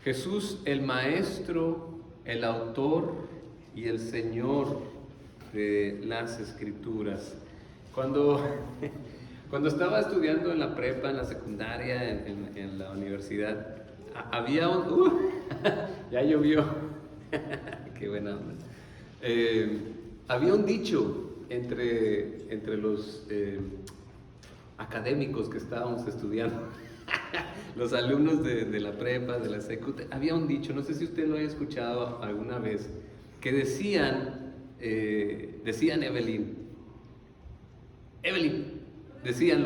Jesús, el Maestro, el Autor y el Señor de las Escrituras. Cuando estaba estudiando en la prepa, en la secundaria, en la universidad, había un... ya llovió. Qué buena onda. Había un dicho entre los académicos que estábamos estudiando. Los alumnos de la prepa, de la secu, había un dicho, no sé si usted lo haya escuchado alguna vez, que decían Evelyn, decían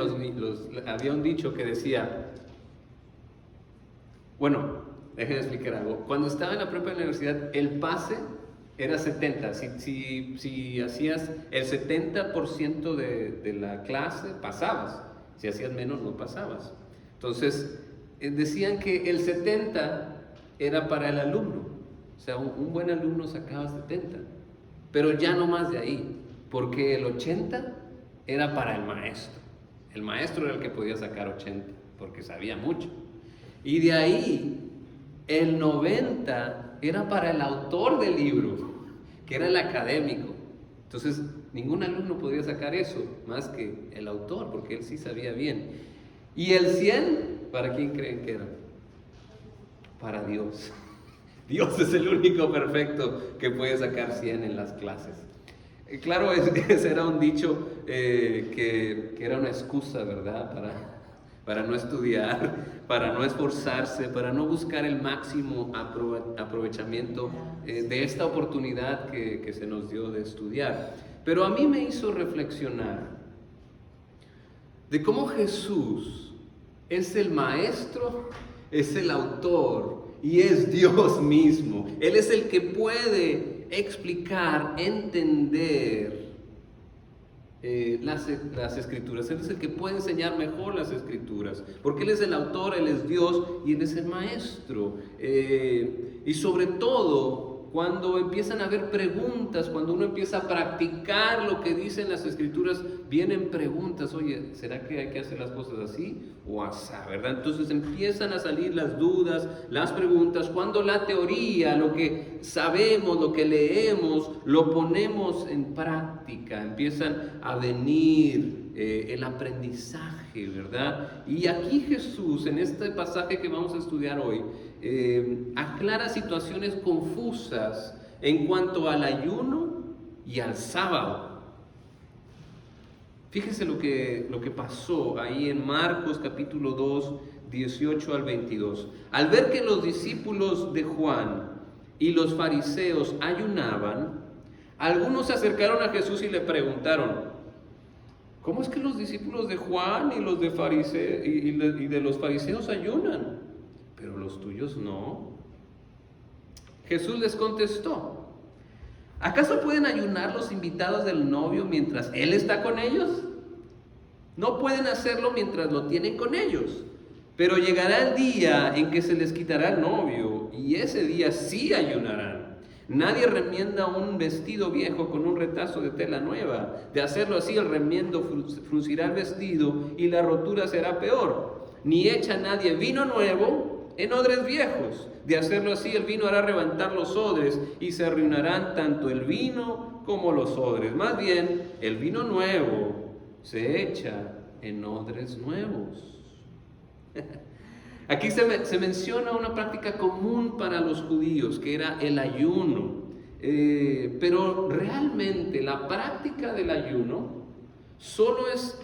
había un dicho que decía, bueno, déjenme explicar algo. Cuando estaba en la prepa de la universidad, el pase era 70. Si hacías el 70% de la clase, pasabas. Si hacías menos, no pasabas. Entonces, decían que el 70 era para el alumno. O sea, un buen alumno sacaba 70. Pero ya no más de ahí, porque el 80 era para el maestro. El maestro era el que podía sacar 80, porque sabía mucho. Y de ahí, el 90 era para el autor del libro, que era el académico. Entonces, ningún alumno podía sacar eso, más que el autor, porque él sí sabía bien. Y el 100, ¿para quién creen que era? Para Dios. Dios es el único perfecto que puede sacar 100 en las clases. Claro, ese era un dicho que era una excusa, ¿verdad? Para no estudiar, para no esforzarse, para no buscar el máximo aprovechamiento de esta oportunidad que se nos dio de estudiar. Pero a mí me hizo reflexionar de cómo Jesús es el Maestro, es el Autor y es Dios mismo. Él es el que puede explicar, entender las Escrituras. Él es el que puede enseñar mejor las Escrituras, porque Él es el Autor, Él es Dios y Él es el Maestro. Y sobre todo, cuando empiezan a haber preguntas, cuando uno empieza a practicar lo que dicen las Escrituras, vienen preguntas. Oye, ¿será que hay que hacer las cosas así o asá, verdad? Entonces empiezan a salir las dudas, las preguntas, cuando la teoría, lo que sabemos, lo que leemos, lo ponemos en práctica, empiezan a venir el aprendizaje, ¿verdad? Y aquí Jesús, en este pasaje que vamos a estudiar hoy, aclara situaciones confusas en cuanto al ayuno y al sábado. Fíjese lo que pasó ahí en Marcos capítulo 2, 18 al 22. Al ver que los discípulos de Juan y los fariseos ayunaban, algunos se acercaron a Jesús y le preguntaron: ¿cómo es que los discípulos de Juan y los de los fariseos ayunan, pero los tuyos no? Jesús les contestó: ¿acaso pueden ayunar los invitados del novio mientras él está con ellos? No pueden hacerlo mientras lo tienen con ellos, pero llegará el día en que se les quitará el novio, y ese día sí ayunarán. Nadie remienda un vestido viejo con un retazo de tela nueva. De hacerlo así, el remiendo fruncirá el vestido y la rotura será peor. Ni echa nadie vino nuevo en odres viejos. De hacerlo así, el vino hará reventar los odres y se arruinarán tanto el vino como los odres. Más bien, el vino nuevo se echa en odres nuevos. Aquí se menciona una práctica común para los judíos, que era el ayuno. Pero realmente la práctica del ayuno solo es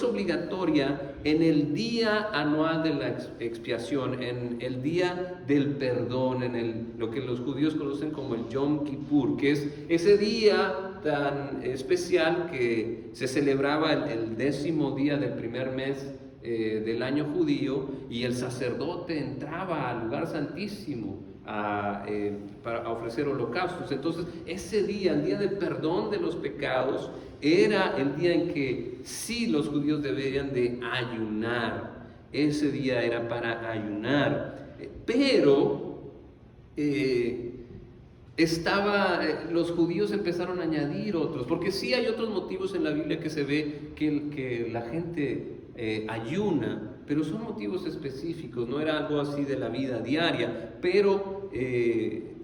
obligatoria en el día anual de la expiación, en el día del perdón, lo que los judíos conocen como el Yom Kippur, que es ese día tan especial que se celebraba el 10º día del primer mes del año judío, y el sacerdote entraba al lugar santísimo para ofrecer holocaustos. Entonces ese día, el día del perdón de los pecados, era el día en que sí los judíos debían de ayunar. Ese día era para ayunar, pero los judíos empezaron a añadir otros, porque sí hay otros motivos en la Biblia que se ve que la gente ayuna, pero son motivos específicos, no era algo así de la vida diaria. Pero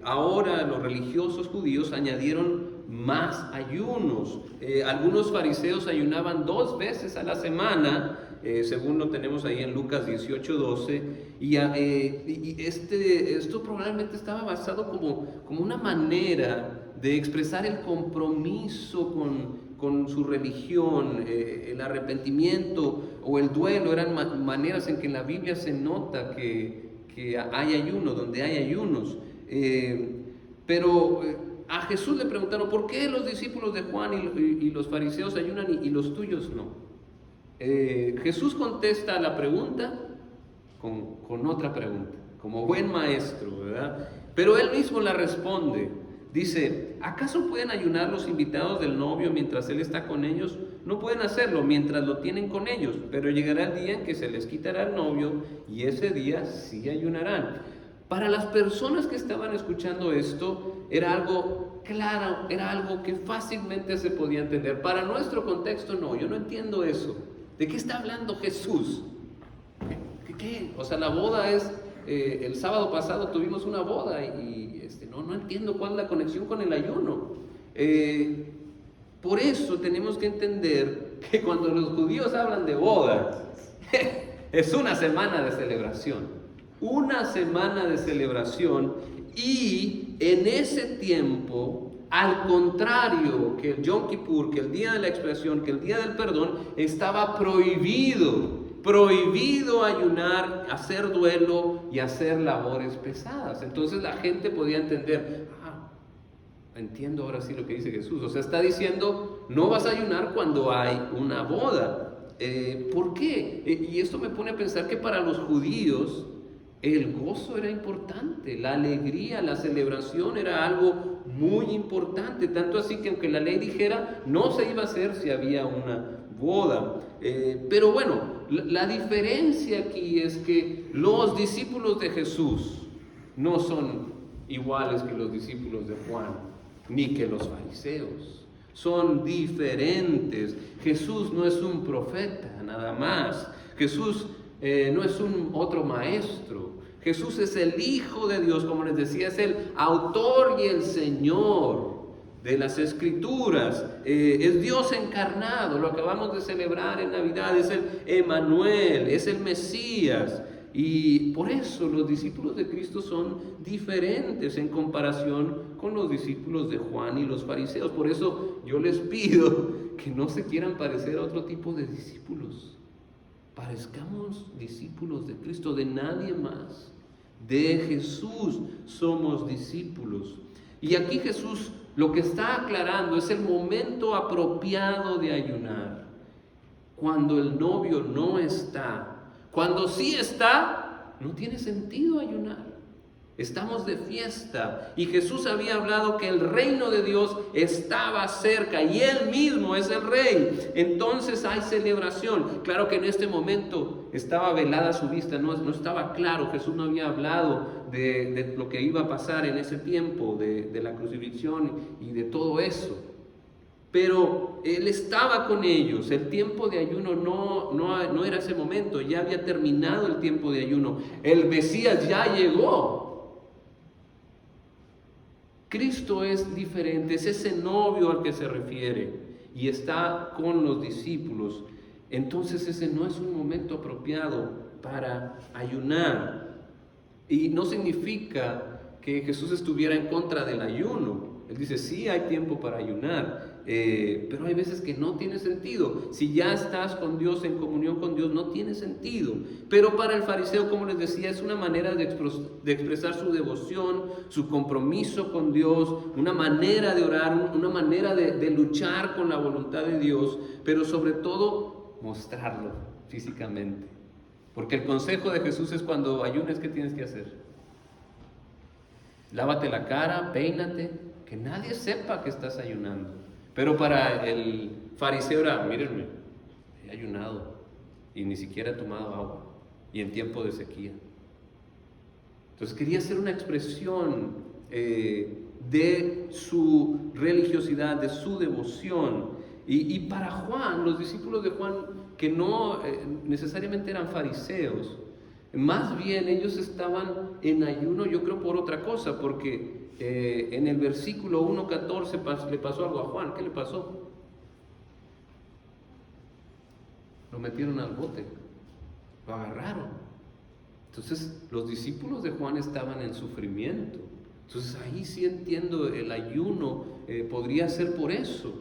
ahora los religiosos judíos añadieron más ayunos. Algunos fariseos ayunaban 2 veces a la semana, según lo tenemos ahí en Lucas 18:12, y esto probablemente estaba basado como una manera de expresar el compromiso con su religión, el arrepentimiento o el duelo. Eran maneras en que en la Biblia se nota que hay ayuno, donde hay ayunos. Pero a Jesús le preguntaron, ¿por qué los discípulos de Juan y los fariseos ayunan y los tuyos no? Jesús contesta a la pregunta con otra pregunta, como buen maestro, ¿verdad? Pero él mismo la responde. Dice, ¿acaso pueden ayunar los invitados del novio mientras él está con ellos? No pueden hacerlo mientras lo tienen con ellos, pero llegará el día en que se les quitará el novio y ese día sí ayunarán. Para las personas que estaban escuchando esto, era algo claro, era algo que fácilmente se podía entender. Para nuestro contexto, no, yo no entiendo eso. ¿De qué está hablando Jesús? ¿Qué? O sea, la boda es, el sábado pasado tuvimos una boda y no entiendo cuál es la conexión con el ayuno. Por eso tenemos que entender que cuando los judíos hablan de boda, es una semana de celebración. Una semana de celebración, y en ese tiempo, al contrario que el Yom Kippur, que el día de la expiación, que el día del perdón, estaba prohibido ayunar, hacer duelo y hacer labores pesadas. Entonces la gente podía entender, entiendo ahora sí lo que dice Jesús. O sea, está diciendo, no vas a ayunar cuando hay una boda. ¿Por qué? Y esto me pone a pensar que para los judíos el gozo era importante, la alegría, la celebración era algo muy importante, tanto así que aunque la ley dijera, no se iba a hacer si había una boda. Pero bueno, la diferencia aquí es que los discípulos de Jesús no son iguales que los discípulos de Juan, ni que los fariseos. Son diferentes. Jesús no es un profeta, nada más. Jesús no es un otro maestro. Jesús es el Hijo de Dios, como les decía, es el autor y el Señor de las Escrituras. Es Dios encarnado, lo acabamos de celebrar en Navidad, es el Emmanuel, es el Mesías. Y por eso los discípulos de Cristo son diferentes en comparación con los discípulos de Juan y los fariseos. Por eso yo les pido que no se quieran parecer a otro tipo de discípulos. Parezcamos discípulos de Cristo, de nadie más. De Jesús somos discípulos. Y aquí Jesús lo que está aclarando es el momento apropiado de ayunar. Cuando el novio no está. Cuando sí está, no tiene sentido ayunar. Estamos de fiesta y Jesús había hablado que el reino de Dios estaba cerca y Él mismo es el Rey. Entonces hay celebración. Claro que en este momento estaba velada su vista, no estaba claro. Jesús no había hablado de lo que iba a pasar en ese tiempo, de la crucifixión y de todo eso. Pero Él estaba con ellos. El tiempo de ayuno no era ese momento, ya había terminado el tiempo de ayuno. El Mesías ya llegó. Cristo es diferente, es ese novio al que se refiere y está con los discípulos. Entonces ese no es un momento apropiado para ayunar. Y no significa que Jesús estuviera en contra del ayuno. Él dice, sí hay tiempo para ayunar, pero hay veces que no tiene sentido. Si ya estás con Dios, en comunión con Dios, no tiene sentido. Pero para el fariseo, como les decía, es una manera de expresar su devoción, su compromiso con Dios, una manera de orar, una manera de luchar con la voluntad de Dios, pero sobre todo mostrarlo físicamente. Porque el consejo de Jesús es cuando ayunes, ¿qué tienes que hacer? Lávate la cara, peínate, que nadie sepa que estás ayunando. Pero para el fariseo era, mírenme, he ayunado y ni siquiera he tomado agua y en tiempo de sequía. Entonces quería hacer una expresión de su religiosidad, de su devoción. Y para Juan, los discípulos de Juan que no necesariamente eran fariseos. Más bien ellos estaban en ayuno, yo creo, por otra cosa, porque en el versículo 1:14 le pasó algo a Juan. ¿Qué le pasó? Lo metieron al bote, lo agarraron. Entonces los discípulos de Juan estaban en sufrimiento. Entonces ahí sí entiendo, el ayuno podría ser por eso.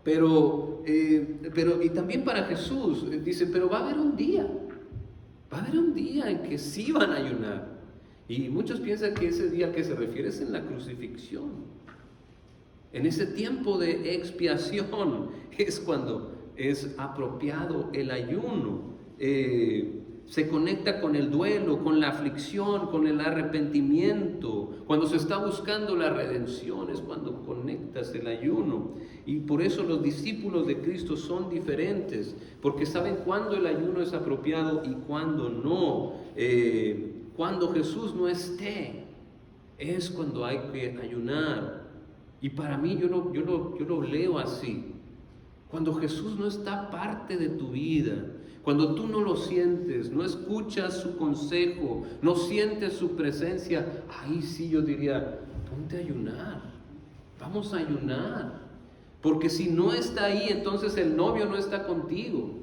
Pero y también para Jesús, dice, pero va a haber un día en que sí van a ayunar. Y muchos piensan que ese día al que se refiere es en la crucifixión. En ese tiempo de expiación es cuando es apropiado el ayuno. Se conecta con el duelo, con la aflicción, con el arrepentimiento. Cuando se está buscando la redención es cuando conectas el ayuno. Y por eso los discípulos de Cristo son diferentes, porque saben cuándo el ayuno es apropiado y cuándo no. Cuando Jesús no esté, es cuando hay que ayunar. Y para mí yo lo leo así. Cuando Jesús no está parte de tu vida, cuando tú no lo sientes, no escuchas su consejo, no sientes su presencia, ahí sí yo diría, ponte a ayunar, vamos a ayunar. Porque si no está ahí, entonces el novio no está contigo.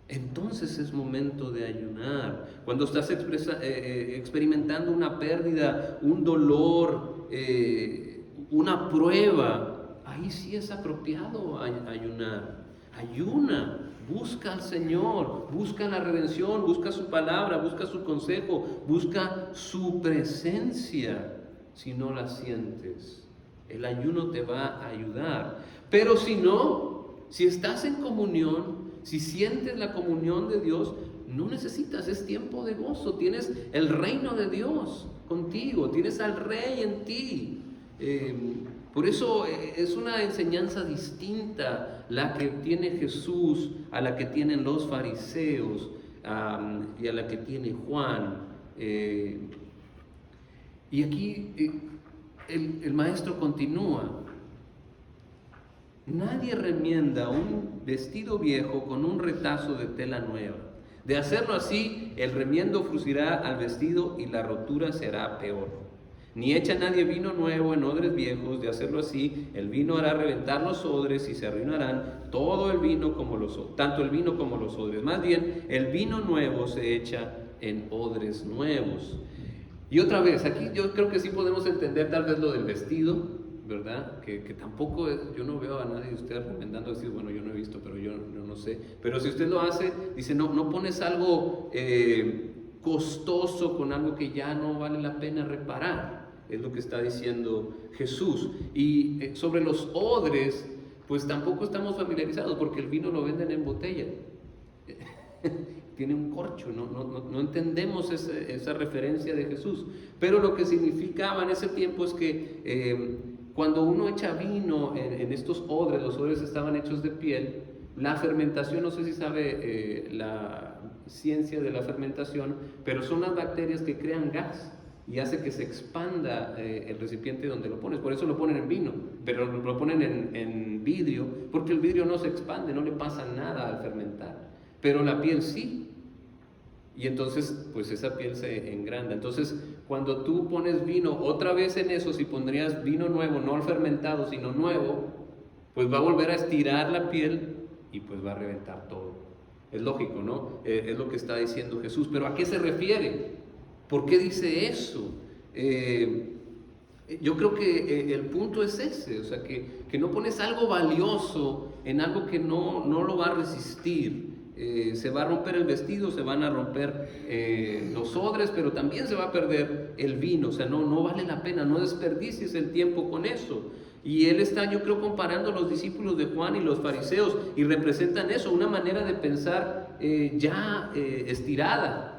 Entonces es momento de ayunar. Cuando estás experimentando una pérdida, un dolor, una prueba, ahí sí es apropiado ayunar. Ayuna. Busca al Señor, busca la redención, busca su palabra, busca su consejo, busca su presencia. Si no la sientes, el ayuno te va a ayudar. Pero si no, si estás en comunión, si sientes la comunión de Dios, no necesitas, es tiempo de gozo. Tienes el reino de Dios contigo, tienes al Rey en ti. Por eso es una enseñanza distinta la que tiene Jesús a la que tienen los fariseos y a la que tiene Juan. Y aquí el maestro continúa. Nadie remienda un vestido viejo con un retazo de tela nueva. De hacerlo así, el remiendo fruncirá al vestido y la rotura será peor. Ni echa nadie vino nuevo en odres viejos. De hacerlo así, el vino hará reventar los odres y se arruinarán todo el vino tanto el vino como los odres. Más bien, el vino nuevo se echa en odres nuevos. Y otra vez, aquí yo creo que sí podemos entender tal vez lo del vestido, ¿verdad? Que tampoco yo no veo a nadie de ustedes recomendando decir, bueno, yo no he visto, pero yo no sé. Pero si usted lo hace, dice, no pones algo costoso con algo que ya no vale la pena reparar. Es lo que está diciendo Jesús. Y sobre los odres, pues tampoco estamos familiarizados, porque el vino lo venden en botella. Tiene un corcho, no entendemos esa referencia de Jesús. Pero lo que significaba en ese tiempo es que cuando uno echa vino en estos odres, los odres estaban hechos de piel, la fermentación, no sé si sabe la ciencia de la fermentación, pero son las bacterias que crean gas y hace que se expanda el recipiente donde lo pones. Por eso lo ponen en vino, pero lo ponen en vidrio, porque el vidrio no se expande, no le pasa nada al fermentar, pero la piel sí. Y entonces, pues esa piel se engranda. Entonces, cuando tú pones vino otra vez en eso, si pondrías vino nuevo, no fermentado, sino nuevo, pues va a volver a estirar la piel y pues va a reventar todo. Es lógico, ¿no? Es lo que está diciendo Jesús. Pero ¿a qué se refiere? ¿Por qué dice eso? Yo creo que el punto es ese, o sea, que no pones algo valioso en algo que no lo va a resistir. Se va a romper el vestido, se van a romper los odres, pero también se va a perder el vino. O sea, no vale la pena, no desperdicies el tiempo con eso. Y él está, yo creo, comparando a los discípulos de Juan y los fariseos, y representan eso, una manera de pensar ya estirada.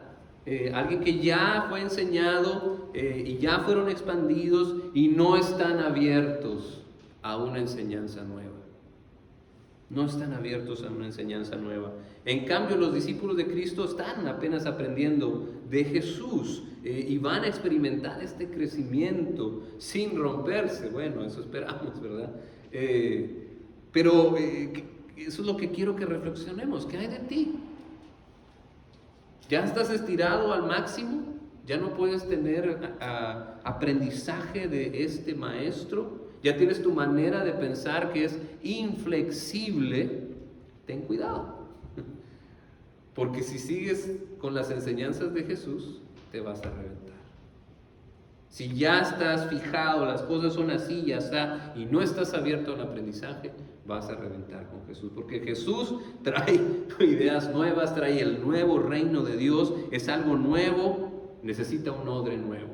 Alguien que ya fue enseñado y ya fueron expandidos y no están abiertos a una enseñanza nueva. No están abiertos a una enseñanza nueva. En cambio, los discípulos de Cristo están apenas aprendiendo de Jesús y van a experimentar este crecimiento sin romperse. Bueno, eso esperamos, ¿verdad? Pero Eso es lo que quiero que reflexionemos. ¿Qué hay de ti? ¿Ya estás estirado al máximo? ¿Ya no puedes tener aprendizaje de este maestro? ¿Ya tienes tu manera de pensar que es inflexible? Ten cuidado. Porque si sigues con las enseñanzas de Jesús, te vas a reventar. Si ya estás fijado, las cosas son así, ya está, y no estás abierto al aprendizaje, vas a reventar con Jesús. Porque Jesús trae ideas nuevas, trae el nuevo reino de Dios, es algo nuevo, necesita un odre nuevo.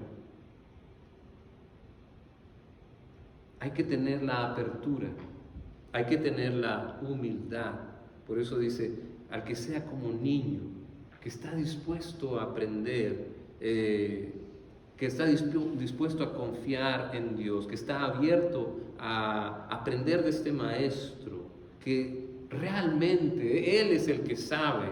Hay que tener la apertura, hay que tener la humildad. Por eso dice, al que sea como un niño, que está dispuesto a aprender, que está dispuesto a confiar en Dios, que está abierto a aprender de este maestro, que realmente Él es el que sabe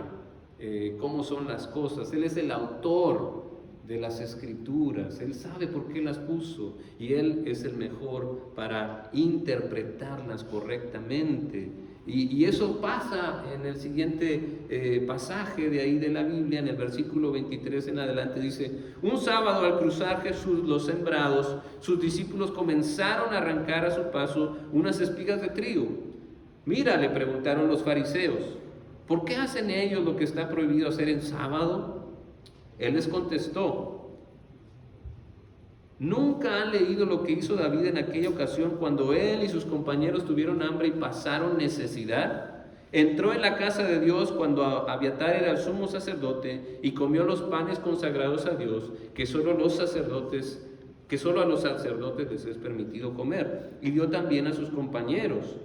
cómo son las cosas, Él es el autor de las Escrituras, Él sabe por qué las puso y Él es el mejor para interpretarlas correctamente. Y eso pasa en el siguiente pasaje de ahí de la Biblia, en el versículo 23 en adelante, dice: un sábado al cruzar Jesús los sembrados, sus discípulos comenzaron a arrancar a su paso unas espigas de trigo. Mira, le preguntaron los fariseos, ¿por qué hacen ellos lo que está prohibido hacer en sábado? Él les contestó: ¿nunca han leído lo que hizo David en aquella ocasión cuando él y sus compañeros tuvieron hambre y pasaron necesidad? Entró en la casa de Dios cuando Abiatar era el sumo sacerdote y comió los panes consagrados a Dios, que solo a los sacerdotes les es permitido comer, y dio también a sus compañeros.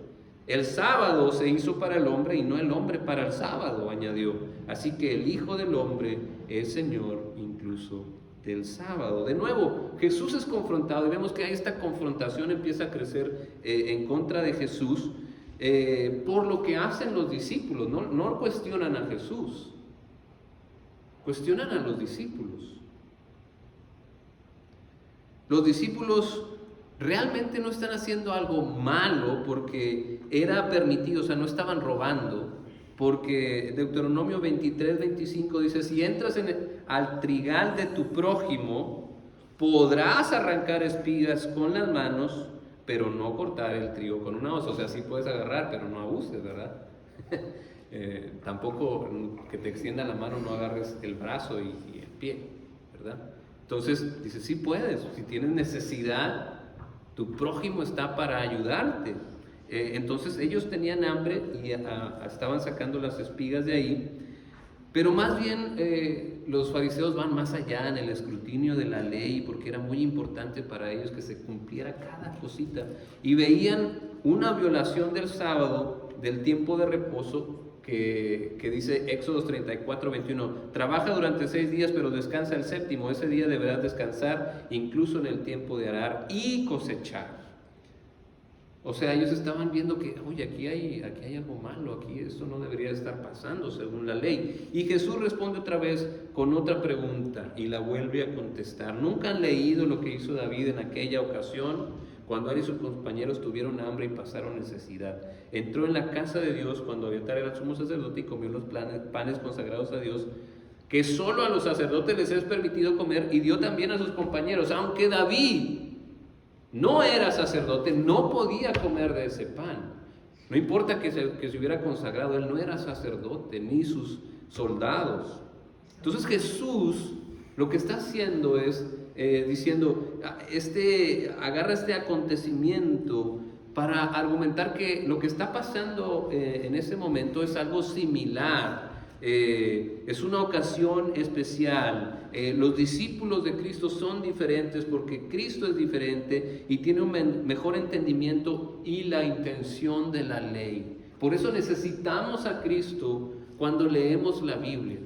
El sábado se hizo para el hombre y no el hombre para el sábado, añadió. Así que el Hijo del Hombre es Señor incluso del sábado. De nuevo, Jesús es confrontado y vemos que esta confrontación empieza a crecer en contra de Jesús por lo que hacen los discípulos. No cuestionan a Jesús, cuestionan a los discípulos. Los discípulos realmente no están haciendo algo malo porque era permitido, o sea, no estaban robando. Porque Deuteronomio 23:25 dice: si entras al trigal de tu prójimo, podrás arrancar espigas con las manos, pero no cortar el trigo con una hoz. O sea, sí puedes agarrar, pero no abuses, ¿verdad? Tampoco que te extienda la mano, no agarres el brazo y el pie, ¿verdad? Entonces dice, sí puedes, si tienes necesidad, tu prójimo está para ayudarte. Entonces ellos tenían hambre y estaban sacando las espigas de ahí, pero más bien los fariseos van más allá en el escrutinio de la ley, porque era muy importante para ellos que se cumpliera cada cosita, y veían una violación del sábado, del tiempo de reposo, que dice Éxodo 34:21, trabaja durante 6 días pero descansa el séptimo, ese día deberás descansar incluso en el tiempo de arar y cosechar. O sea, ellos estaban viendo que, oye, aquí hay algo malo, aquí esto no debería estar pasando según la ley. Y Jesús responde otra vez con otra pregunta y la vuelve a contestar. ¿Nunca han leído lo que hizo David en aquella ocasión, cuando él y sus compañeros tuvieron hambre y pasaron necesidad? Entró en la casa de Dios cuando Abiatar era el sumo sacerdote y comió los panes consagrados a Dios, que solo a los sacerdotes les es permitido comer, y dio también a sus compañeros, aunque David no era sacerdote, no podía comer de ese pan. No importa que se hubiera consagrado, él no era sacerdote, ni sus soldados. Entonces Jesús lo que está haciendo es diciendo, agarra este acontecimiento para argumentar que lo que está pasando en ese momento es algo similar. Es una ocasión especial. Los discípulos de Cristo son diferentes porque Cristo es diferente y tiene un mejor entendimiento y la intención de la ley. Por eso necesitamos a Cristo cuando leemos la Biblia,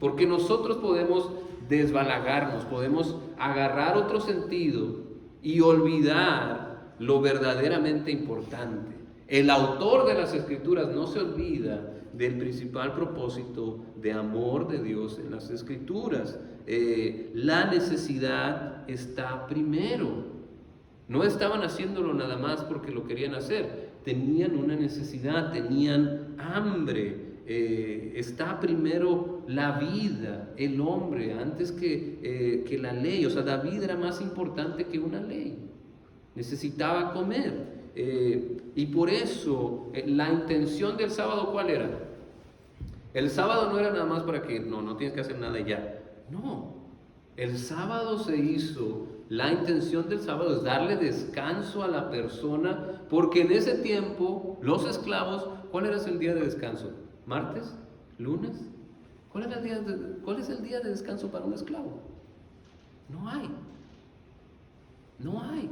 porque nosotros podemos desbalagarnos, podemos agarrar otro sentido y olvidar lo verdaderamente importante. El autor de las Escrituras no se olvida del principal propósito de amor de Dios en las Escrituras. La necesidad está primero. No estaban haciéndolo nada más porque lo querían hacer. tenían una necesidad, tenían hambre. Está primero la vida, el hombre, antes que la ley. O sea, David era más importante que una ley. Necesitaba comer. Y por eso la intención del sábado, ¿cuál era? El sábado no era nada más para que no tienes que hacer nada y ya. No, el sábado se hizo, la intención del sábado es darle descanso a la persona, porque en ese tiempo los esclavos, ¿cuál era el día de descanso? ¿Martes? ¿Lunes? ¿Cuál es el día de descanso para un esclavo? No hay. No hay.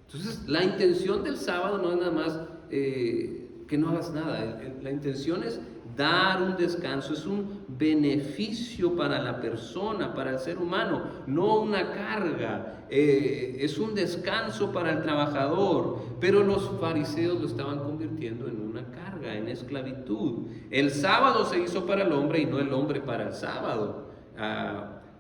Entonces, la intención del sábado no es nada más que no hagas nada. La intención es dar un descanso, es un beneficio para la persona, para el ser humano, no una carga. Es un descanso para el trabajador, pero los fariseos lo estaban convirtiendo en una carga, en esclavitud. El sábado se hizo para el hombre y no el hombre para el sábado.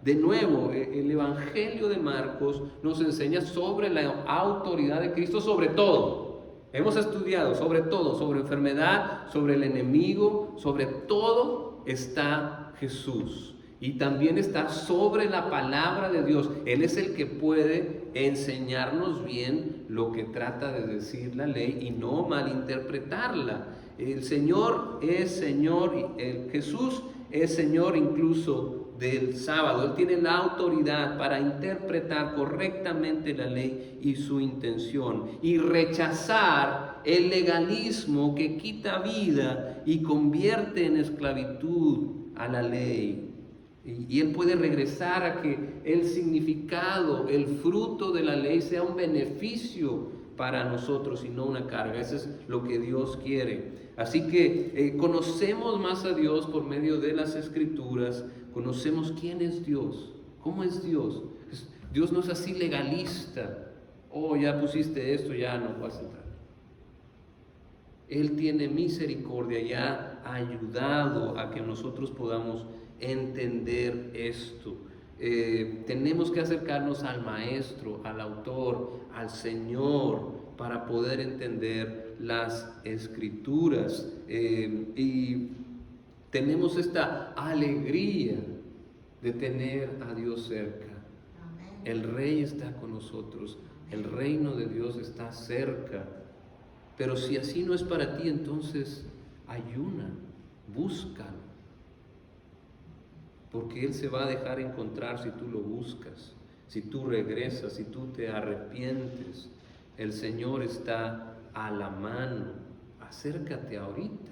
De nuevo, el Evangelio de Marcos nos enseña sobre la autoridad de Cristo sobre todo. Hemos estudiado sobre todo, sobre enfermedad, sobre el enemigo, sobre todo está Jesús. Y también está sobre la palabra de Dios. Él es el que puede enseñarnos bien lo que trata de decir la ley y no malinterpretarla. El Señor es Señor, Jesús es Señor incluso del sábado. Él tiene la autoridad para interpretar correctamente la ley y su intención y rechazar el legalismo que quita vida y convierte en esclavitud a la ley. Y Él puede regresar a que el significado, el fruto de la ley sea un beneficio para nosotros y no una carga. Eso es lo que Dios quiere. Así que conocemos más a Dios por medio de las Escrituras. Conocemos quién es Dios, cómo es Dios. Dios no es así legalista. Oh, ya pusiste esto, ya no vas a entrar. Él tiene misericordia y ha ayudado a que nosotros podamos entender esto. Tenemos que acercarnos al Maestro, al Autor, al Señor, para poder entender las Escrituras. Y tenemos esta alegría de tener a Dios cerca. El Rey está con nosotros, el reino de Dios está cerca. Pero si así no es para ti, entonces ayuna, búscalo. Porque Él se va a dejar encontrar si tú lo buscas, si tú regresas, si tú te arrepientes. El Señor está a la mano. Acércate ahorita.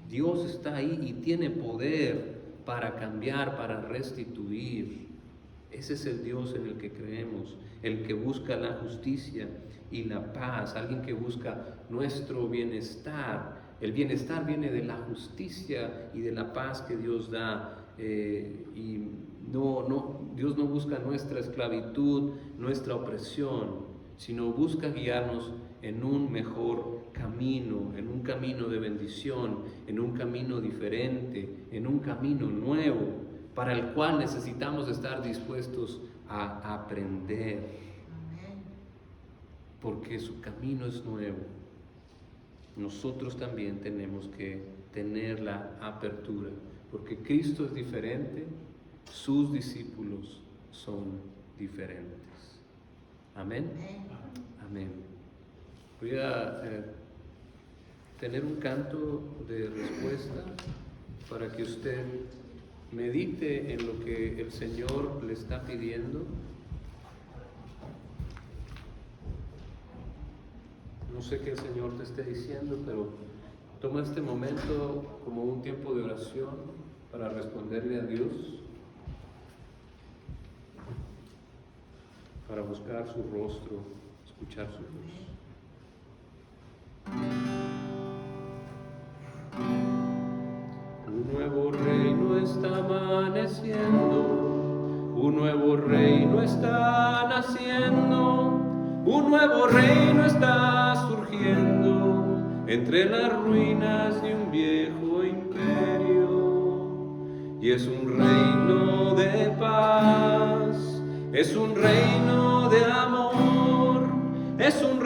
Dios está ahí y tiene poder para cambiar, para restituir. Ese es el Dios en el que creemos, el que busca la justicia y la paz, alguien que busca nuestro bienestar. El bienestar viene de la justicia y de la paz que Dios da. Dios no busca nuestra esclavitud, nuestra opresión, sino busca guiarnos en un mejor camino, en un camino de bendición, en un camino diferente, en un camino nuevo, para el cual necesitamos estar dispuestos a aprender, porque su camino es nuevo. Nosotros también tenemos que tener la apertura, porque Cristo es diferente, sus discípulos son diferentes. Amén. Amén. Voy a tener un canto de respuesta para que usted medite en lo que el Señor le está pidiendo. No sé qué el Señor te esté diciendo, pero toma este momento como un tiempo de oración para responderle a Dios, para buscar su rostro, escuchar su voz. Un nuevo reino está amaneciendo, un nuevo reino está naciendo, un nuevo reino está surgiendo entre las ruinas de un viejo imperio. Y es un reino de paz, es un reino de amor, es un